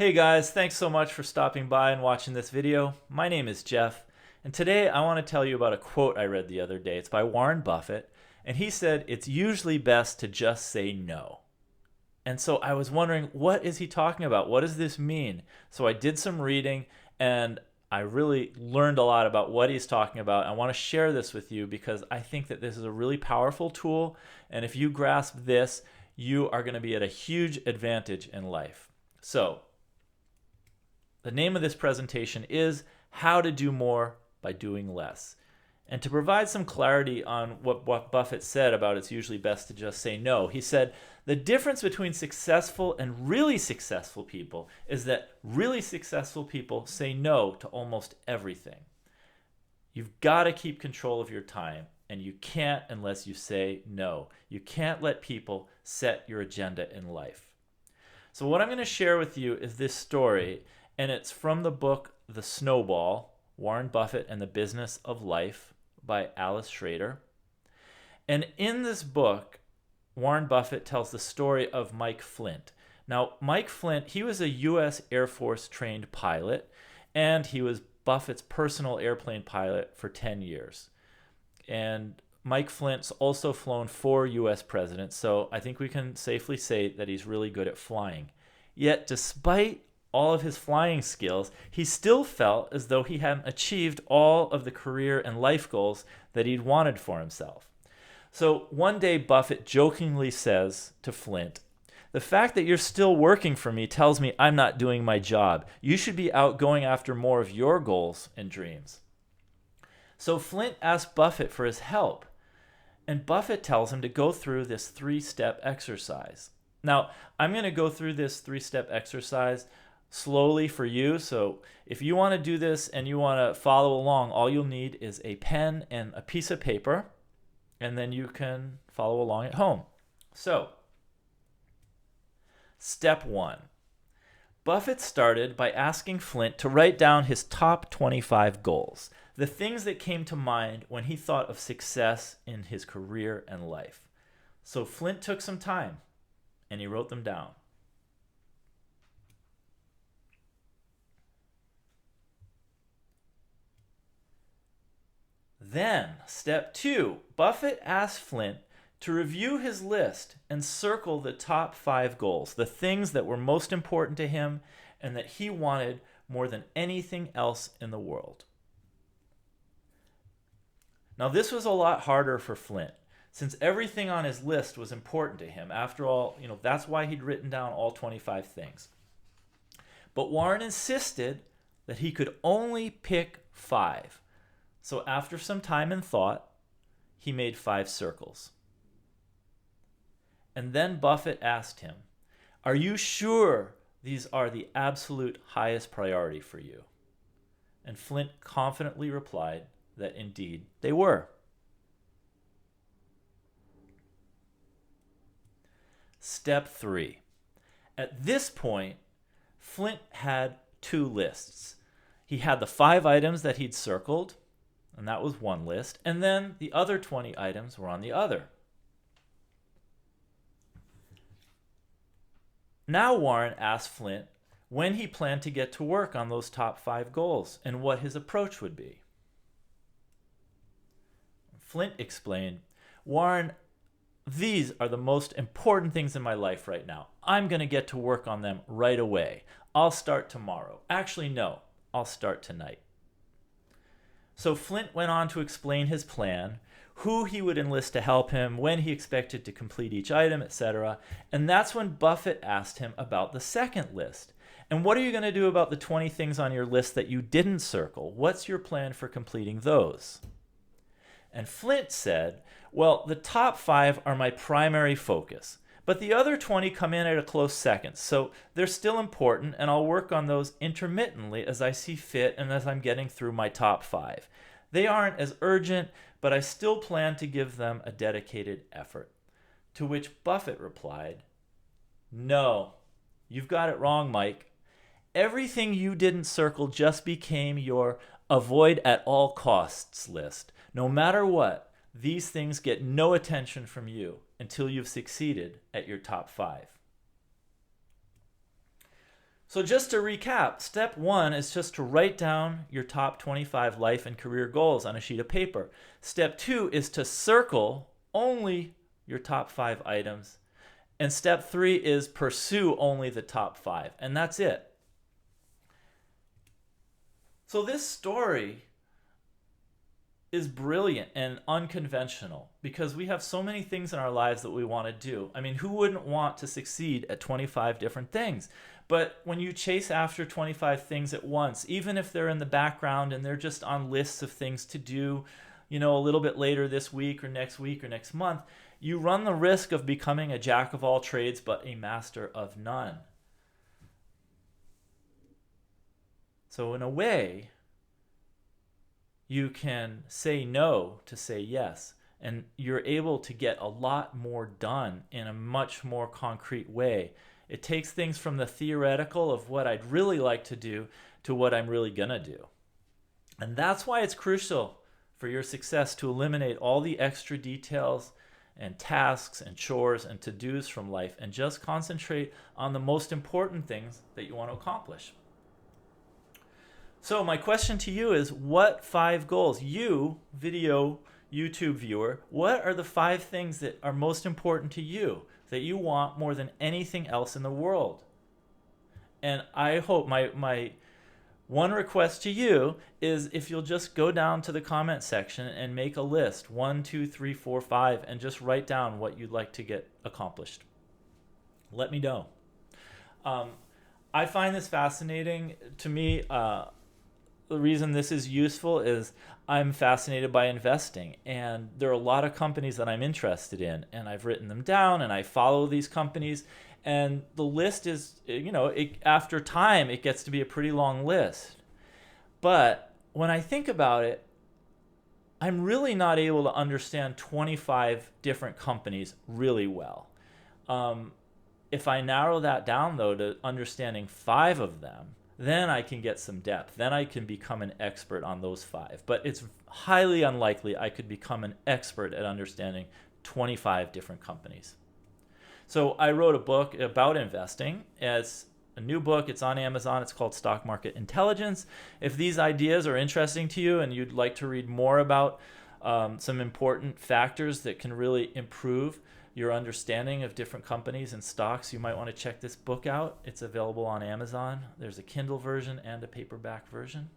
Hey guys, thanks so much for stopping by and watching this video. My name is Jeff, and today I want to tell you about a quote I read the other day. It's by Warren Buffett, and he said, "It's usually best to just say no." And so I was wondering, what is he talking about? What does this mean? So I did some reading, and I really learned a lot about what he's talking about. I want to share this with you because I think that this is a really powerful tool, and if you grasp this, you are going to be at a huge advantage in life. So, the name of this presentation is How to Do More by Doing Less. And to provide some clarity on what Buffett said about it's usually best to just say no, he said, the difference between successful and really successful people is that really successful people say no to almost everything. You've got to keep control of your time, and you can't unless you say no. You can't let people set your agenda in life. So what I'm going to share with you is this story, and it's from the book The Snowball, Warren Buffett and the Business of Life by Alice Schrader. And in this book, Warren Buffett tells the story of Mike Flint. Now, Mike Flint, he was a U.S. Air Force trained pilot, and he was Buffett's personal airplane pilot for 10 years. And Mike Flint's also flown 4 U.S. presidents, so I think we can safely say that he's really good at flying. Yet, despite all of his flying skills, he still felt as though he hadn't achieved all of the career and life goals that he'd wanted for himself. So one day Buffett jokingly says to Flint, "The fact that you're still working for me tells me I'm not doing my job. You should be out going after more of your goals and dreams." So Flint asks Buffett for his help, and Buffett tells him to go through this 3-step exercise. Now, I'm going to go through this 3-step exercise slowly for you. So if you want to do this and you want to follow along, all you'll need is a pen and a piece of paper, and then you can follow along at home. So, step 1. Buffett started by asking Flint to write down his top 25 goals, the things that came to mind when he thought of success in his career and life. So Flint took some time and he wrote them down. Then, step 2, Buffett asked Flint to review his list and circle the top 5 goals, the things that were most important to him and that he wanted more than anything else in the world. Now, this was a lot harder for Flint, since everything on his list was important to him. After all, that's why he'd written down all 25 things. But Warren insisted that he could only pick 5. So after some time and thought, he made 5 circles. And then Buffett asked him, "Are you sure these are the absolute highest priority for you?" And Flint confidently replied that indeed they were. Step 3. At this point, Flint had 2 lists. He had the 5 items that he'd circled, and that was one list, and then the other 20 items were on the other. Now Warren asked Flint when he planned to get to work on those top 5 goals and what his approach would be. Flint explained, "Warren, these are the most important things in my life right now. I'm going to get to work on them right away. I'll start tomorrow. Actually, no, I'll start tonight." So Flint went on to explain his plan, who he would enlist to help him, when he expected to complete each item, etc. And that's when Buffett asked him about the second list. "And what are you going to do about the 20 things on your list that you didn't circle? What's your plan for completing those?" And Flint said, "Well, the top 5 are my primary focus, but the other 20 come in at a close second, so they're still important, and I'll work on those intermittently as I see fit and as I'm getting through my top 5. They aren't as urgent, but I still plan to give them a dedicated effort." To which Buffett replied, "No, you've got it wrong, Mike. Everything you didn't circle just became your avoid at all costs list. No matter what, these things get no attention from you until you've succeeded at your top 5. So just to recap, step 1 is just to write down your top 25 life and career goals on a sheet of paper. Step 2 is to circle only your top 5 items. And step 3 is pursue only the top 5. And that's it. So this story is brilliant and unconventional because we have so many things in our lives that we want to do. I mean, who wouldn't want to succeed at 25 different things? But when you chase after 25 things at once, even if they're in the background and they're just on lists of things to do, a little bit later this week or next month, you run the risk of becoming a jack of all trades but a master of none. So in a way, you can say no to say yes, and you're able to get a lot more done in a much more concrete way. It takes things from the theoretical of what I'd really like to do to what I'm really gonna do. And that's why it's crucial for your success to eliminate all the extra details and tasks and chores and to-dos from life and just concentrate on the most important things that you want to accomplish. So my question to you is, what 5 goals, you, video YouTube viewer, what are the 5 things that are most important to you, that you want more than anything else in the world? And I hope my one request to you is if you'll just go down to the comment section and make a list, 1, 2, 3, 4, 5, and just write down what you'd like to get accomplished. Let me know. I find this fascinating. To me, the reason this is useful is I'm fascinated by investing, and there are a lot of companies that I'm interested in, and I've written them down and I follow these companies, and the list is, after time it gets to be a pretty long list. But when I think about it, I'm really not able to understand 25 different companies really well. If I narrow that down though to understanding 5 of them, then I can get some depth. Then I can become an expert on those 5. But it's highly unlikely I could become an expert at understanding 25 different companies. So I wrote a book about investing. It's a new book. It's on Amazon. It's called Stock Market Intelligence. If these ideas are interesting to you and you'd like to read more about some important factors that can really improve your understanding of different companies and stocks, you might want to check this book out. It's available on Amazon. There's a Kindle version and a paperback version.